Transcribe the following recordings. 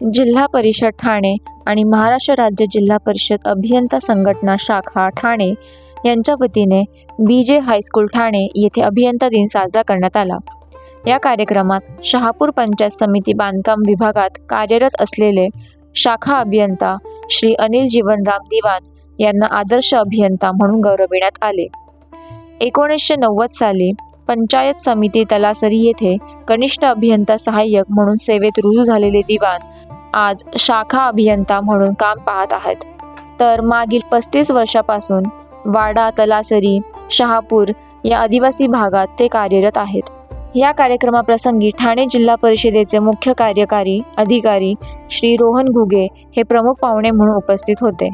जिल्हा परिषद ठाणे आणि महाराष्ट्र राज्य जिल्हा परिषद अभियंता संघटना शाखा ठाणे यांच्या वतीने BJ हायस्कूल ठाणे येथे अभियंता दिन साजरा करण्यात आला। या कार्यक्रमात शहापूर पंचायत समिती बांधकाम विभागात कार्यरत असलेले शाखा अभियंता श्री अनिल जीवनराम दिवान यांना आदर्श अभियंता म्हणून गौरविण्यात आले। 1990 साली पंचायत समिती तलासरी येथे कनिष्ठ अभियंता सहाय्यक म्हणून सेवेत रुजू झालेले दिवान आज शाखा अभियंता म्हणून काम पाहत आहेत, तर मागील 35 वर्षापासून वाडा, तलासरी, शहापूर या आदिवासी भागात ते कार्यरत आहेत। या कार्यक्रमाप्रसंगी ठाणे जिल्हा परिषदेचे मुख्य कार्यकारी अधिकारी श्री रोहन घुगे हे प्रमुख पाहुणे म्हणून उपस्थित होते।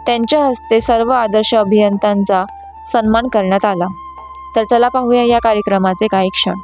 त्यांच्या हस्ते सर्व आदर्श अभियंत्यांचा सन्मान करण्यात आला। तर चला पाहूया या कार्यक्रमाचे काही क्षण।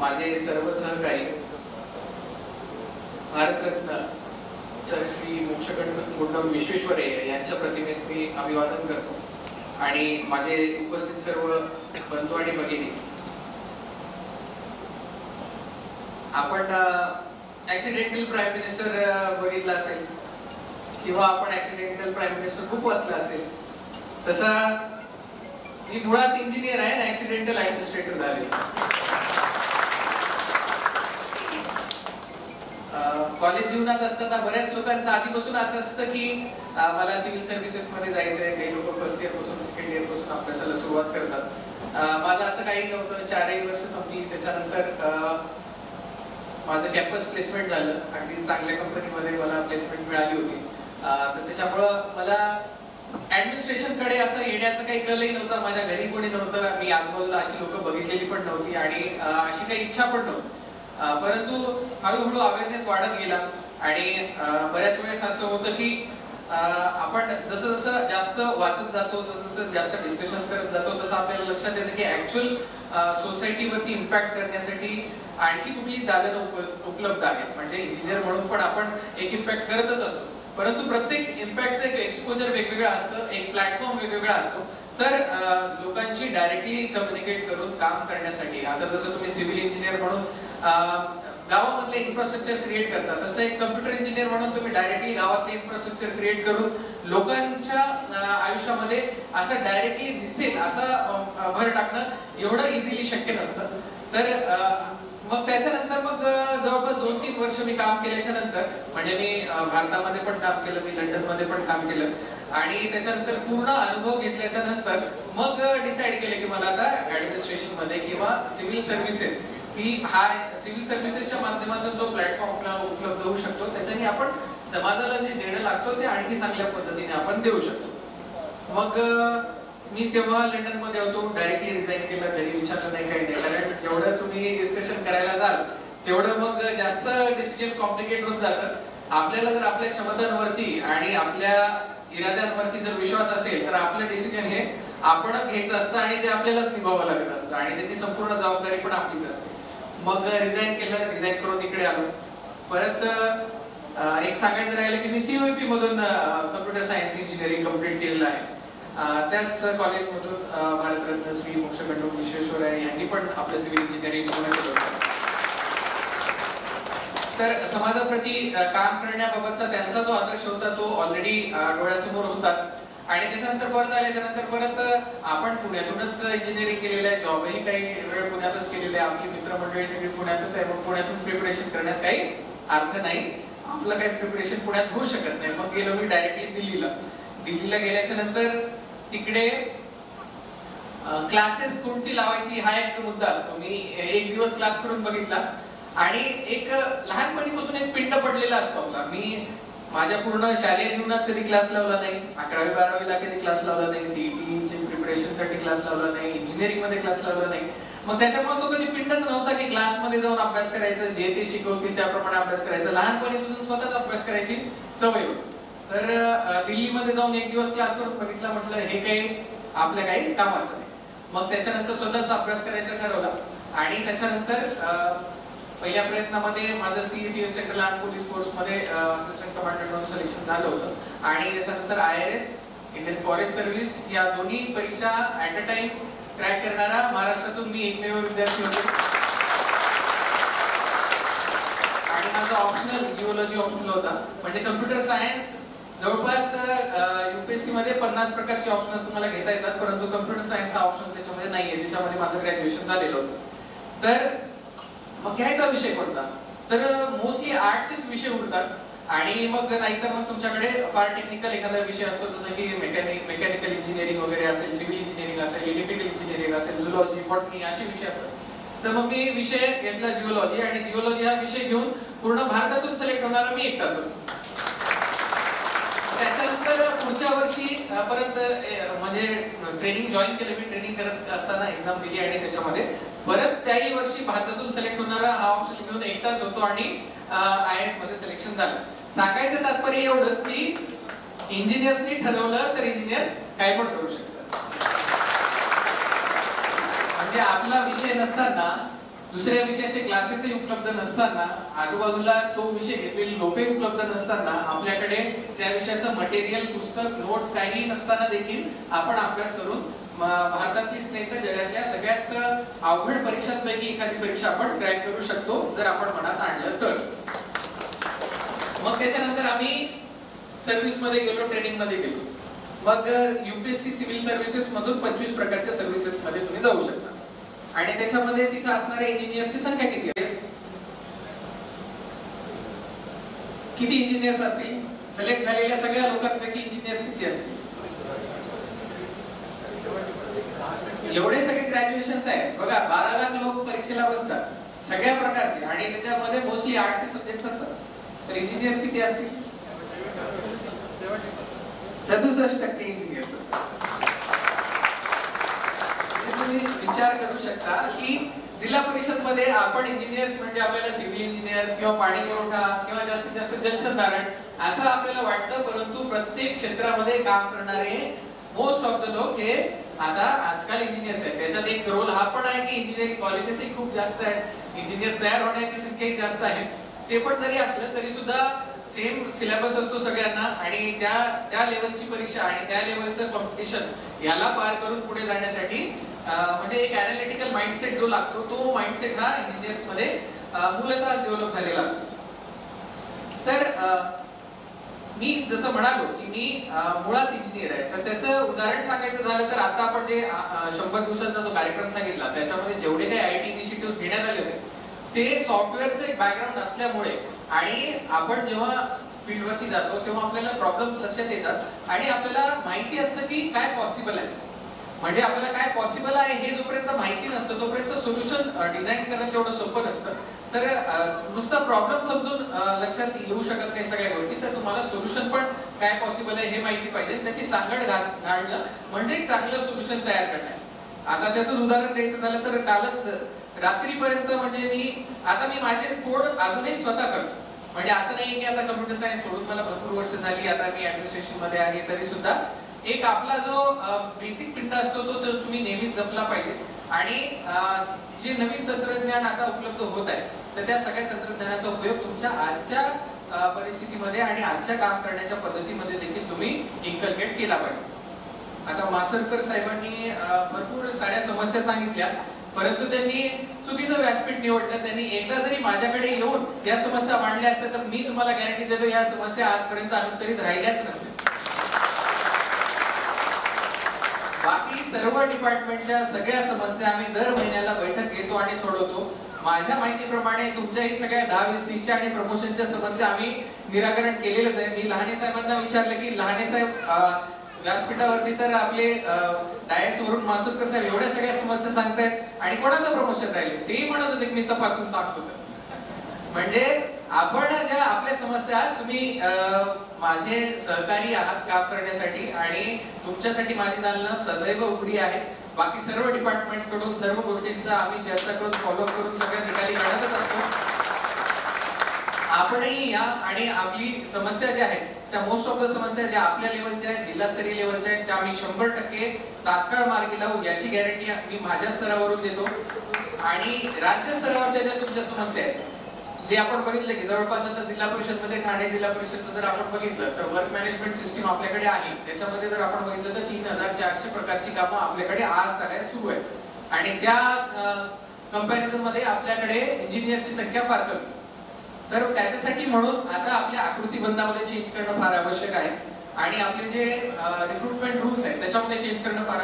माझे सर्व सहकारी भारतरत्न सर श्री मोक्षगुंडम विश्वेश्वरय्या यांच्या प्रतिमेस मी अभिवादन करतो आणि माझे उपस्थित सर्व बंधू आणि भगिनी, आपण ऍक्सिडेंटल प्राईम मिनिस्टर बघितला असेल किंवा आपण ऍक्सिडेंटल प्राईम मिनिस्टर खूप वाचला असेल. तसा मी मुळात इंजिनियर आहे आणि ऍक्सिडेंटल ऍडमिनिस्ट्रेटर झाले. कॉलेज जीवनात असताना बऱ्याच लोकांचं आधीपासून असं असतं की मला सिव्हिल सर्व्हिसेस मध्ये जायचंय. काही लोक फर्स्ट इयर पासून सेकंड इयर पासून अभ्यासाला सुरुवात करतात. माझं असं काही नव्हतं. 4 वर्ष संपली, त्याच्यानंतर माझं कॅम्पस प्लेसमेंट झालं. अगदी चांगल्या कंपनीमध्ये मला प्लेसमेंट मिळाली होती. तर त्याच्यामुळं मला ऍडमिनिस्ट्रेशन कडे असं येण्याचं काही कलही नव्हतं. माझ्या घरी कोणी नव्हतं. मी आजूबाजूला अशी लोक बघितलेली पण नव्हती आणि अशी काही इच्छा पण नव्हती. परंतु हळूहळू अवेअरनेस वाढत गेला आणि बऱ्याच वेळेस असं होतं की आपण जसं जसं जास्त वाचत जातो, जसं जास्त डिस्कशन्स करत जातो, तसं आपल्याला लक्षात येतं की ऍक्च्युअल सोसायटीवरती इम्पॅक्ट करण्यासाठी आणखी कुठली दालनं उपलब्ध आहेत. म्हणजे इंजिनियर म्हणून पण आपण एक इम्पॅक्ट करतच असतो, परंतु प्रत्येक इम्पॅक्टचं एक एक्सपोजर वेगवेगळं असतं, एक प्लॅटफॉर्म वेगवेगळा असतो. तर लोकांशी डायरेक्टली कम्युनिकेट करून काम करण्यासाठी, आता जसं तुम्ही सिव्हिल इंजिनियर म्हणून गावामधले इन्फ्रास्ट्रक्चर क्रिएट करता, तसं एक कम्प्युटर इंजिनियर म्हणून तुम्ही डायरेक्टली गावातले इन्फ्रास्ट्रक्चर क्रिएट करून लोकांच्या आयुष्यामध्ये असं डायरेक्टली दिसेल असं भर टाकणं एवढं इझिली शक्य नसतं. तर मग त्याच्यानंतर मग जवळपास 2-3 वर्ष मी काम केल्याच्या नंतर, म्हणजे मी भारतामध्ये पण काम केलं, मी लंडनमध्ये पण काम केलं आणि त्याच्यानंतर पूर्ण अनुभव घेतल्याच्या नंतर मग डिसाईड केलं की मला आता ऍडमिनिस्ट्रेशन मध्ये किंवा सिव्हिल सर्व्हिसेस ही हा सिव्हिल सर्व्हिसेसच्या माध्यमातून जो प्लॅटफॉर्म आपल्याला उपलब्ध होऊ शकतो, त्याच्याने आपण समाजाला जे देणं लागतो ते आणखी चांगल्या पद्धतीने आपण देऊ शकतो. मग मी तेव्हा लंडन मध्ये होतो. डायरेक्टली रिझाईन केलं, घरी विचारलं नाही, काही नाही. कारण जेवढं तुम्ही डिस्कशन करायला जाल तेवढं मग जास्त डिसिजन कॉम्प्लिकेट होत जातं. आपल्याला जर आपल्या क्षमतांवरती आणि आपल्या इराद्यांवरती जर विश्वास असेल तर आपलं डिसिजन हे आपणच घ्यायचं असतं आणि ते आपल्यालाच निभावावं लागत असतं आणि त्याची संपूर्ण जबाबदारी पण आपलीच असते. मग रिझाईन केलं, रिझाईन करून इकडे आलो. परत एक सांगायचं राहिलं की मी CUEP मधून कम्प्युटर सायन्स इंजिनिअरिंग कम्प्लीट केलेलं आहे. त्याच कॉलेजमधून भारतरत्न श्री मोक्षगुंडम विश्वेश्वरय्या यांनी पण आपलं सिव्हिल इंजिनिअरिंग पूर्ण केलं. तर समाजाप्रती काम करण्याबाबतचा त्यांचा जो आदर्श होता तो ऑलरेडी डोळ्यासमोर होताच. आणि त्याच्यानंतर परत आल्याच्या नंतर परत आपण पुण्यातूनच इंजिनिअरिंग केलेलं आहे, जॉबही काही वेळ पुण्यातच केलेला आहे, आपली मित्रमंडळी सगळी पुण्यातच आहे. मग पुण्यातून प्रिपरेशन करण्यात काही अर्थ नाही, आपलं काही प्रिपरेशन पुण्यात होऊ शकत नाही. मग गेलो मी डायरेक्टली दिल्लीला गेल्याच्या नंतर तिकडे क्लासेस कोणती लावायची हा एक मुद्दा असतो. मी एक दिवस क्लास करून बघितला आणि एक लहानपणीपासून एक पिंड पडलेला असतो आपला. मी माझ्या पूर्ण शालेय जीवनात कधी क्लास लावला नाही, 11वी-12वीला कधी क्लास लावला नाही, CET प्रिपरेशन साठी क्लास लावला नाही, इंजिनिअरिंग मध्ये क्लास लावला नाही. मग त्याच्यामुळे तो कधी पिंडच नव्हता की क्लासमध्ये जाऊन अभ्यास करायचं, जे ते शिकवतील त्याप्रमाणे अभ्यास करायचा. लहानपणीपासून स्वतःच अभ्यास करायची सवय होती. तर दिल्लीमध्ये जाऊन एक दिवस क्लास करून बघितला, म्हटलं हे काही आपल्या काही कामाचं नाही. मग त्याच्यानंतर स्वतःच अभ्यास करायचा ठरवला आणि त्याच्यानंतर पहिल्या प्रयत्नामध्ये माझं CET central arm police force मध्ये असिस्टंट कमांडर म्हणून सिलेक्शन झालं होतं आणि त्याच्यानंतर IRS इंडियन फॉरेस्ट सर्व्हिस या दोन्ही परीक्षा ऍट अ टाइम क्रॅक करणारा महाराष्ट्रातून मी एकमेव विद्यार्थी होतो. आणि माझा ऑप्शनल जिओलॉजी ऑप्शनल होता. म्हणजे कम्प्युटर सायन्स जवळपास UPSC मध्ये 50 प्रकारचे ऑप्शनल तुम्हाला घेता येतात, परंतु कम्प्युटर सायन्स हा ऑप्शन त्याच्यामध्ये नाहीये, ज्याच्यामध्ये माझं ग्रॅज्युएशन झालेलं होतं. तर मग घ्यायचा विषय कोणता, तर मोस्टली आर्ट्सचे विषय उरतात आणि मग नाहीतर मग तुमच्याकडे फार टेक्निकल एखादा विषय असतो, जसं की मेकॅनिकल इंजिनिअरिंग वगैरे असेल, सिव्हिल इंजिनिअरिंग असेल, इलेक्ट्रिकल इंजिनिअरिंग असेल, झुलॉजी, बॉटनी असे विषय असतात. तर मग मी विषय घेतला जिओलॉजी आणि जिओलॉजी हा विषय घेऊन पूर्ण भारतातून सिलेक्ट होणारा मी एकटाच होतो. त्याच्यानंतर पुढच्या वर्षी परत म्हणजे ट्रेनिंग जॉईन केलं. मी ट्रेनिंग करत असताना एक्झाम दिली आणि त्याच्यामध्ये परत त्याही वर्षी भारतातून सिलेक्ट होणारा हा ऑप्शन घेऊन एकटाच होतो आणि IAS मध्ये सिलेक्शन झालं. सांगायचं तात्पर्य एवढंच की इंजिनियर्सनी ठरवलं तर इंजिनियर्स काय पण करू शकतात. म्हणजे आपला विषय नसताना दुसऱ्या विषयाचे क्लासेसही उपलब्ध नसताना, आजूबाजूला तो विषय घेतलेले लोकही उपलब्ध नसताना, आपल्याकडे त्या विषयाचं मटेरियल, पुस्तक, नोट्स काही नसताना देखील आपण अभ्यास करून भारतातलीच नाही तर जगातल्या सगळ्यात अवघड परीक्षांपैकी एखादी परीक्षा आपण क्रॅक करू शकतो जर आपण मनात आणलं तर. मग त्याच्यानंतर आम्ही सर्व्हिस मध्ये गेलो, ट्रेनिंग मध्ये गेलो. मग UPSC सिव्हिल सर्व्हिसेस मधून 25 प्रकारच्या सर्व्हिसेस मध्ये तुम्ही जाऊ शकता. आणि त्याच्यामध्ये तिथं असणाऱ्या इंजिनियर्सची संख्या किती आहे? किती इंजिनियर्स असतील? सिलेक्ट झालेल्या सगळ्या लोकांपैकी इंजिनियर्स किती असतील? एवढे सगळे ग्रॅज्युएशन्स आहेत बघा. 12 लाख लोक परीक्षेला बसतात सगळ्या प्रकारचे, आणि त्याच्यामध्ये मोस्टली आर्ट्सचे सब्जेक्ट असतात. तर इंजिनियर्स किती असतील? 67% इंजिनियर्स. तुम्ही विचार करू शकता की जिल्हा परिषद मध्ये आपण इंजिनियर्स म्हणजे आपल्याला सिव्हिल इंजिनियर्स किंवा पाणी पुरवठा किंवा जास्तीत जास्त जलसंधारण असं आपल्याला वाटतं, परंतु प्रत्येक क्षेत्रामध्ये काम करणारे मोस्ट ऑफ द लोक हे आता आजकाल इंजिनियर्स आहेत. त्याच्यात एक रोल हा पण आहे की इंजिनिअरिंग कॉलेजेसही खूप जास्त आहेत, इंजिनियर्स तयार होण्याची संख्याही जास्त आहे. ते पण जरी असलं तरी सुद्धा सेम सिलेबस असतो सगळ्यांना, आणि त्या लेवलची परीक्षा आणि त्या लेवलचं कॉम्पिटिशन याला पार करून पुढे जाण्यासाठी म्हणजे एक अॅनालिटिकल माइंडसेट जो लागतो तो माइंडसेट हा इंजिनियर्स मध्ये मूलतः डेव्हलप झालेला असतो. तर मी जसं म्हणालो की मी मुळात इंजिनियर आहे, तर त्याचं उदाहरण सांगायचं झालं तर आता आपण जे 100 दिवसांचा जो कार्यक्रम सांगितला त्याच्यामध्ये जेवढे काही IT इनिशिएटिव्ह घेण्यात आले होते ते सॉफ्टवेअरचं एक बॅकग्राऊंड असल्यामुळे, आणि आपण जेव्हा फील्डवरती जातो तेव्हा आपल्याला प्रॉब्लेम्स लक्षात येतात आणि आपल्याला माहिती असतं की काय पॉसिबल आहे. म्हणजे आपल्याला काय पॉसिबल आहे हे जोपर्यंत माहिती नसतं तोपर्यंत सोल्युशन डिझाईन करणं तेवढं सोपं नसतं. तर नुसता प्रॉब्लेम समजून लक्षात येऊ शकत नाही सगळ्या गोष्टी, तर तुम्हाला सोल्युशन पण काय पॉसिबल आहे हे माहिती पाहिजे, त्याची सांगड घालणं म्हणजे चांगलं सोल्युशन तयार करणं. आता त्याचं उदाहरण द्यायचं झालं तर कालच रात्रीपर्यंत म्हणजे मी माझे कोड अजूनही स्वतः करतो. म्हणजे असं नाही की आता कम्प्युटर सायन्स सोडून मला भरपूर वर्ष झाली, आता मी ऍडमिनिस्ट्रेशन मध्ये आहे, तरी सुद्धा एक आपला जो बेसिक पिंटा असतो तो तुम्ही नेहमीच जपला पाहिजे. आणि जे नवीन तंत्रज्ञान आता उपलब्ध होत आहे तर त्या सगळ्या तंत्रज्ञानाचा उपयोग तुमच्या आजच्या परिस्थितीमध्ये आणि आजच्या काम करण्याच्या पद्धतीमध्ये देखील तुम्ही इन्कल्केट केला पाहिजे. आता मासरकर साहेबांनी भरपूर साऱ्या समस्या सांगितल्या, परंतु त्यांनी चुकीचं व्यासपीठ निवडलं. त्यांनी एकदा जरी माझ्याकडे येऊन या समस्या मांडल्या असत्या तर मी तुम्हाला गॅरंटी देतो या समस्या आजपर्यंत अनुत्तरित राहिल्याच नसत्या. बाकी सर्व डिपार्टमेंटच्या सगळ्या समस्या आम्ही दर महिन्याला बैठक घेतो आणि सोडवतो. माझ्या माहितीप्रमाणे तुमच्याही सगळ्या 10-20-30च्या आणि प्रमोशनच्या समस्या आम्ही निराकरण केलेलंच आहे. मी लहाने साहेबांना विचारलं की लहाने साहेब व्यासपीठावरती तर आपले डायस वरून मासुरकर साहेब एवढ्या सगळ्या समस्या सांगतायत आणि कोणाचं प्रमोशन राहिले, तेही म्हणत होते मी तपासून सांगतो सर. म्हणजे आपण ज्या आपल्या समस्या, तुम्ही माझे सहकारी आहात काम करण्यासाठी आणि तुमच्यासाठी माझी दालनं सदैव उघडी आहे. बाकी सर्व डिपार्टमेंट्स कडून सर्व गोष्टींचा आम्ही चर्चा करून फॉलो करून सगळ्या निकाली काढतच असतो. आपणही या आणि आपली समस्या ज्या आहेत त्या मोस्ट ऑफ द समस्या ज्या आपल्या लेवलच्या आहेत, जिल्हास्तरीय लेवलच्या आहेत, त्या आम्ही 100% तात्काळ मार्गी लावू याची गॅरंटी मी माझ्या स्तरावरून देतो. आणि राज्य स्तरावरच्या ज्या तुमच्या समस्या आहेत, जे आपण बघितलं की जवळपास आता जिल्हा परिषद मध्ये ठाणे जिल्हा परिषदचं जर आपण बघितलं तर वर्क मॅनेजमेंट सिस्टीम आपल्याकडे आहे. त्याच्यामध्ये जर आपण बघितलं तर 3400 प्रकारची कामं आपल्याकडे आज तागायत सुरू आहेत. आणि त्या कंपॅरिझन मध्ये आपल्याकडे इंजिनियरची संख्या फार कमी. तर त्याच्यासाठी म्हणून आता आपल्या आकृतीबंधामध्ये चेंज करणं फार आवश्यक आहे. आणि आपले जे रिक्रुटमेंट रूल्स आहेत त्याच्यामध्ये चेंज करणं फार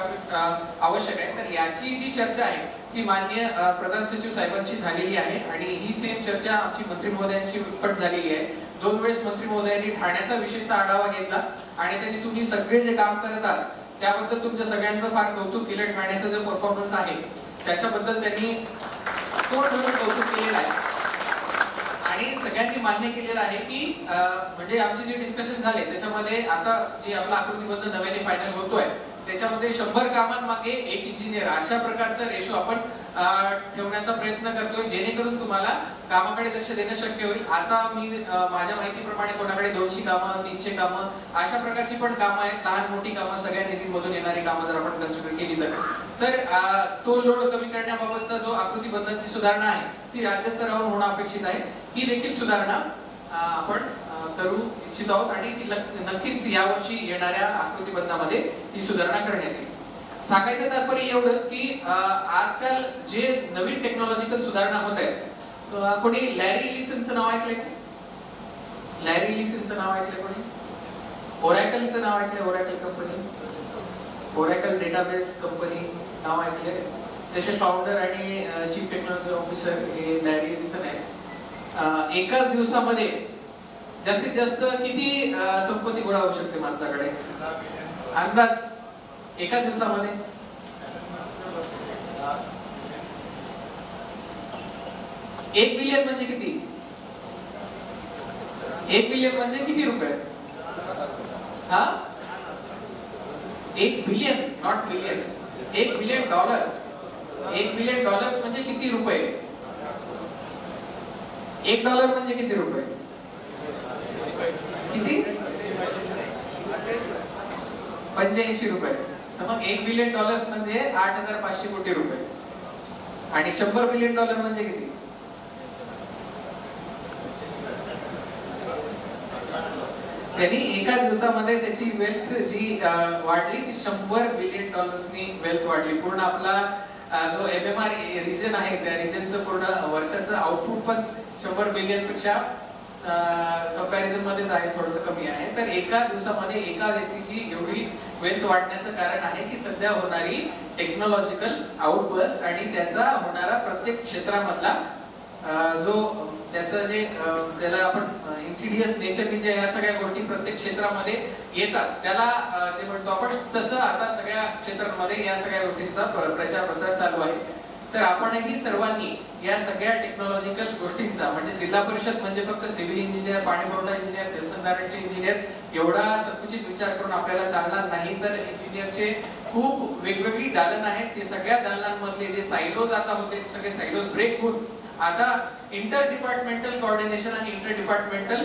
आवश्यक आहे. तर याची जी चर्चा आहे ती माननीय प्रधान सचिव साहेबांची झालेली आहे आणि ही सेम चर्चा आमची मंत्री महोदयांची पण झालेली आहे. 2 वेळेस मंत्री महोदयांनी ठाण्याचा विशेषतः आढावा घेतला आणि त्यांनी तुम्ही सगळे जे काम करत आहात त्याबद्दल तुमच्या सगळ्यांचं फार कौतुक केलं. ठाण्याचा जो परफॉर्मन्स आहे त्याच्याबद्दल त्यांनी तोड धरून कौतुक केलेलं आहे आणि सगळ्यांनी मान्य केलेलं आहे की म्हणजे आमचे जे डिस्कशन झाले त्याच्यामध्ये आता जे आपला आकृतीबंध नव्याने फायनल होतोय त्याच्यामध्ये 100 कामांमागे एक इंजिनियर अशा प्रकारचा रेशो आपण ठेवण्याचा प्रयत्न करतोय, जेणेकरून तुम्हाला कामाकडे लक्ष देणं शक्य होईल. आता मी माझ्या माहितीप्रमाणे कोणाकडे 200 कामं 300 कामं अशा प्रकारची पण कामं आहेत, लहान मोठी कामं सगळ्या निधीमधून येणारी कामं जर आपण कन्सिडर केली तर तो लोड कमी करण्याबाबतचा जो आकृतीबंधातली सुधारणा आहे ती राज्यस्तरावर होणं अपेक्षित आहे. ही देखील सुधारणा आपण करू इच्छित आहोत आणि ती नक्कीच यावर्षी येणाऱ्या आकृतीबंधामध्ये ही सुधारणा करण्यात येईल. सांगायचं तात्पर्य एवढंच की आजकाल जे नवीन टेक्नॉलॉजिकल सुधारणा होत आहेत, कोणी लॅरी एलिसनचं नाव ऐकलंय? लॅरी एलिसनचं नाव ऐकलंय कोणी? ओरॅकलचं नाव ऐकलंय? Oracle company, Oracle database company नाव ऐकलंय? त्याचे फाउंडर आणि चीफ टेक्नॉलॉजी ऑफिसर हे लॅरी एलिसन आहे. एकाच दिवसामध्ये जास्तीत जास्त किती संपत्ती गोळा होऊ शकते माणसाकडे अंदाज एका दिवसामध्ये? 1 बिलियन म्हणजे किती? 1 बिलियन म्हणजे किती रुपये? 1 billion, not billion. 1 billion dollars. 1 billion dollars म्हणजे किती रुपये? 1 डॉलर म्हणजे किती रुपये? किती? 85 रुपये. तर मग 1 बिलियन डॉलर्स म्हणजे 8,500 कोटी रुपये. आणि 100 बिलियन डॉलर म्हणजे किती? त्यांनी एका दिवसामध्ये त्याची वेल्थ जी वाढली ती 100 बिलियन डॉलर्सनी वेल्थ वाढली. पूर्ण आपला जो MMR रिजन आहे त्या रिजनचं पूर्ण वर्षाचं आउटपुट पण 100 बिलियन पेक्षा कंपॅरिझन मध्येच आहे, थोडंसं कमी आहे. तर एका दिवसामध्ये एका व्यक्तीची एवढी वेल्थ वाढण्याचं कारण आहे की सध्या होणारी टेक्नॉलॉजिकल आउटबर्स्ट आणि त्याचा होणारा प्रत्येक क्षेत्रामधला जो त्याचं जे त्याला आपण इन्सिडियस नेचरनी जे ह्या सगळ्या गोष्टी प्रत्येक क्षेत्रामध्ये येतात त्याला जे म्हणतो आपण, तसं आता सगळ्या क्षेत्रांमध्ये या सगळ्या गोष्टींचा प्रचार प्रसार चालू आहे. तर आपणही सर्वांनी या सगळ्या टेक्नॉलॉजिकल गोष्टींचा, म्हणजे जिल्हा परिषद म्हणजे फक्त सिव्हिल इंजिनियर, पाणी पुरवठा इंजिनियर, जलसंधारणचे इंजिनियर एवढा संकुचित विचार करून आपल्याला चालणार नाही. तर इंजिनियरचे खूप वेगवेगळी दालन आहेत. ते सगळ्या दालनांमधले जे सायलोज आता होते ते सगळे सायलोज ब्रेक होऊन आता इंटर डिपार्टमेंटल कोऑर्डिनेशन आणि इंटर डिपार्टमेंटल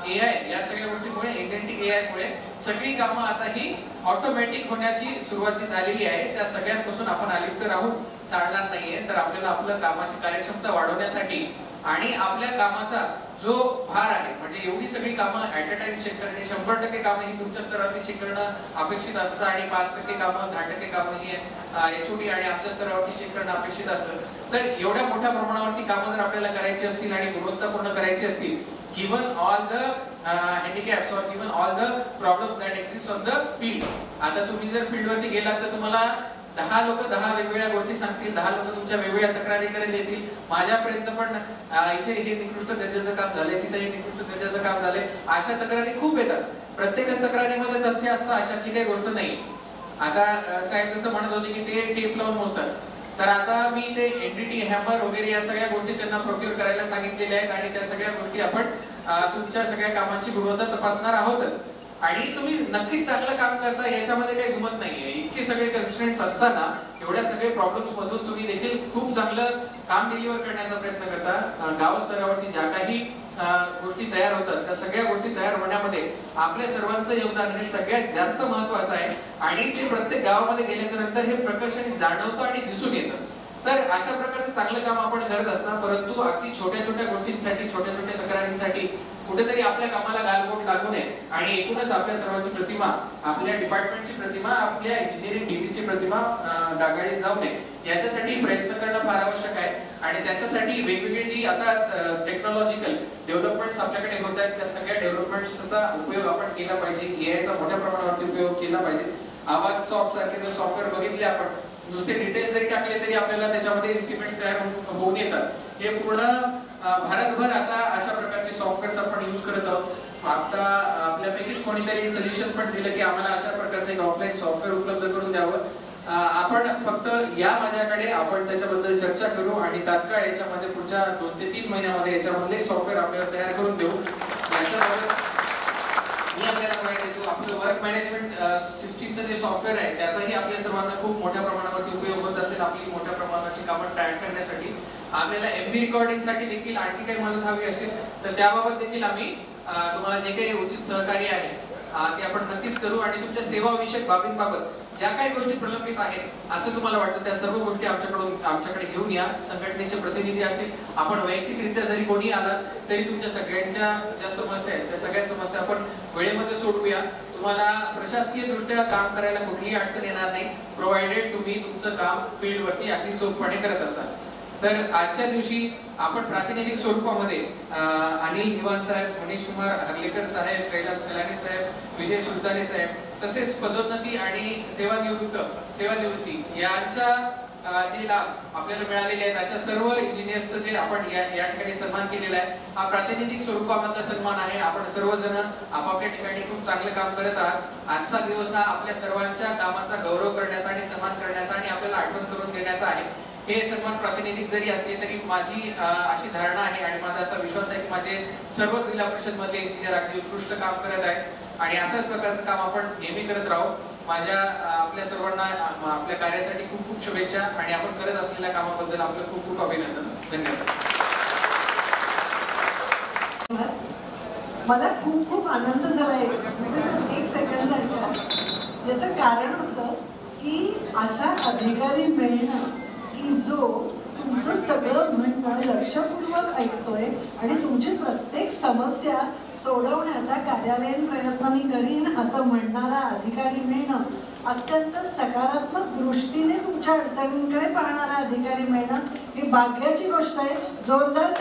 AI या सगळ्या गोष्टींमुळे, एजंटिक AI मुळे सगळी कामं आता ही ऑटोमॅटिक होण्याची सुरुवात झालेली आहे. त्या सगळ्यांपासून आपण अलिप्त राहून चालणार नाहीये. तर आपल्याला आपलं कामाची कार्यक्षमता वाढवण्यासाठी आणि आपल्या कामाचा जो भार आहे, म्हणजे एवढी सगळी कामं ऍट अ टाइम चेक करणे, 100% कामं ही तुमच्या स्तरावरती चेक करणं अपेक्षित असतं आणि 5% कामं 10% कामं ही HOD आणि आमच्या स्तरावरती चेक करणं अपेक्षित असतं. तर एवढ्या मोठ्या प्रमाणावरती कामं जर आपल्याला करायची असतील आणि गुणवत्तापूर्ण करायची असतील, given all the handicaps or given all the problems that exist on the field. आता तुम्ही जर फील्डवरती गेलात तर तुम्हाला 10 लोक 10 वेगवेगळ्या गोष्टी सांगतील, 10 लोक तुमच्या वेगवेगळ्या तक्रारी करत येतील. माझ्यापर्यंत पण इथे हे निकृष्ट दर्जाचं काम झालंय, तिथे हे निकृष्ट दर्जाचं काम झालंय, अशा तक्रारी खूप येतात. प्रत्येक तक्रारीमध्ये तथ्य असतं, अशातली काही गोष्ट नाही. आता साहेब जसं म्हणत होते की ते टेप लावून मोजतात, तर आता मी ते NDT हॅमर वगैरे या सगळ्या गोष्टी त्यांना प्रोक्युअर करायला सांगितलेल्या आहेत आणि त्या सगळ्या गोष्टी आपण तुमच्या सगळ्या कामांची गुणवत्ता तपासणार आहोतच. आणि तुम्ही नक्कीच चांगलं काम करता याच्यामध्ये काही गुमत नाहीये. इतके सगळे कन्स्ट्रेंट्स असताना एवढ्या सगळे प्रॉब्लेम्स मधून तुम्ही देखील खूप चांगलं काम डिलिव्हर करण्याचा प्रयत्न करता. गाव स्तरावरती ज्या काही गोष्टी तयार होतात त्या सगळ्या गोष्टी तयार होण्यामध्ये आपल्या सर्वांचं योगदान हे सगळ्यात जास्त महत्वाचं आहे आणि ते प्रत्येक गावामध्ये गेल्याच्या नंतर हे प्रकर्षाने जाणवतं आणि दिसून येतं. तर अशा प्रकारचं चांगलं काम आपण करत असणार, परंतु अगदी छोट्या छोट्या गोष्टींसाठी, छोट्या छोट्या तक्रारींसाठी कुठेतरी आपल्या कामाला गालबोट लागू नये आणि एकूणच आपल्या सर्वांची प्रतिमा, आपल्या डिपार्टमेंटची प्रतिमा, आपल्या इंजिनिअरिंग डिग्रीची प्रतिमा डागाळली जाऊ नये याच्यासाठी प्रयत्न करणं फार आवश्यक आहे. आणि त्याच्यासाठी वेगवेगळी जी आता टेक्नॉलॉजिकल डेव्हलपमेंट्स आपल्याकडे होत आहेत त्या सगळ्या डेव्हलपमेंट्सचा उपयोग आपण केला पाहिजे. AI चा मोठ्या प्रमाणावरती उपयोग केला पाहिजे. आवाज सॉफ्ट सारखे जर सॉफ्टवेअर बघितले आपण, नुसते डिटेल्स जरी टाकले तरी आपल्याला त्याच्यामध्ये एस्टिमेट्स तयार होऊन येतात. हे पूर्ण भारतभर आता अशा प्रकारचे सॉफ्टवेअर्स आपण यूज करत आहोत. आता आपल्यापैकीच कोणीतरी एक सजेशन पण दिलं की आम्हाला अशा प्रकारचं एक ऑफलाईन सॉफ्टवेअर उपलब्ध करून द्यावं. आपण फक्त या माझ्याकडे आपण त्याच्याबद्दल चर्चा करू आणि तात्काळ याच्यामध्ये पुढच्या 2 ते 3 महिन्यामध्ये याच्यामधले सॉफ्टवेअर आपल्याला तयार करून देऊ. दोन्ही आपल्याला माहिती आहे, आपलं वर्क मॅनेजमेंट सिस्टीमचं जे सॉफ्टवेअर आहे त्याचाही आपल्या सर्वांना खूप मोठ्या प्रमाणावरती उपयोग होत असेल. आपली मोठ्या प्रमाणाची कामं ट्रॅक करण्यासाठी आपल्याला MB रेकॉर्डिंगसाठी देखील आणखी काही मदत हवी असेल तर त्याबाबत देखील आम्ही तुम्हाला जे काही उचित सहकार्य आहे ते आपण नक्कीच करू. आणि तुमच्या सेवाविषयक बाबींबाबत ज्या काही गोष्टी प्रलंबित आहेत असं तुम्हाला वाटतं त्या सर्व गोष्टी आमच्याकडे घेऊन या. संघटनेचे प्रतिनिधी असतील, आपण वैयक्तिकरित्या जरी कोणी आला तरी तुमच्या सगळ्यांच्या ज्या समस्या आहेत त्या सगळ्या समस्या आपण वेळेमध्ये सोडवूया. तुम्हाला प्रशासकीय दृष्ट्या काम करायला कुठलीही अडचण येणार नाही, प्रोव्हाइडेड तुम्ही तुमचं काम फील्डवरती अगदी चोखपणे करत असाल. तर आजच्या दिवशी आपण प्रातिनिधिक स्वरूपामध्ये अनिल दिवान साहेब, मनीष कुमार हर्लेकर साहेब, कैलास कलानी साहेब, विजय सुलतानी साहेब तसेच पदोन्नती आणि सेवानिवृत्ती यांच्या जे लाभ आपल्याला मिळालेले आहेत अशा सर्व इंजिनियर्सचं जे आपण या ठिकाणी सन्मान केलेला आहे हा प्रातिनिधिक स्वरूपामधला सन्मान आहे. आपण सर्वजण आपापल्या ठिकाणी खूप चांगलं काम करत आहात. आजचा दिवस हा आपल्या सर्वांच्या कामाचा गौरव करण्याचा आणि सन्मान करण्याचा आणि आपल्याला आठवण करून देण्याचा आहे. हे सन्मान प्रातिनिधिक जरी असले तरी माझी अशी धारणा आहे आणि माझा असा विश्वास आहे की माझे सर्व जिल्हा परिषद मधले इंजिनियर अगदी उत्कृष्ट काम करत आहेत आणि अशाच प्रकारचं काम आपण नेहमी करत राहू. माझ्या आपल्या सर्वांना आपल्या कार्यासाठी खूप खूप शुभेच्छा आणि आपण करत असलेल्या कामाबद्दल आपलं खूप खूप अभिनंदन. धन्यवाद. मला खूप खूप आनंद झाला. एक सेकंद याचं कारण असं की असा अधिकारी मिळणं की जो तुमचं सगळं म्हणणं लक्षपूर्वक ऐकतोय आणि तुमची प्रत्येक समस्या सोडवण्याचा कार्यालयीन प्रयत्न मी करीन असं म्हणणारा अधिकारी मिळणं, अत्यंत सकारात्मक दृष्टीने तुमच्या अडचणींकडे पाहणारा अधिकारी मिळणं ही भाग्याची गोष्ट आहे. जोरदार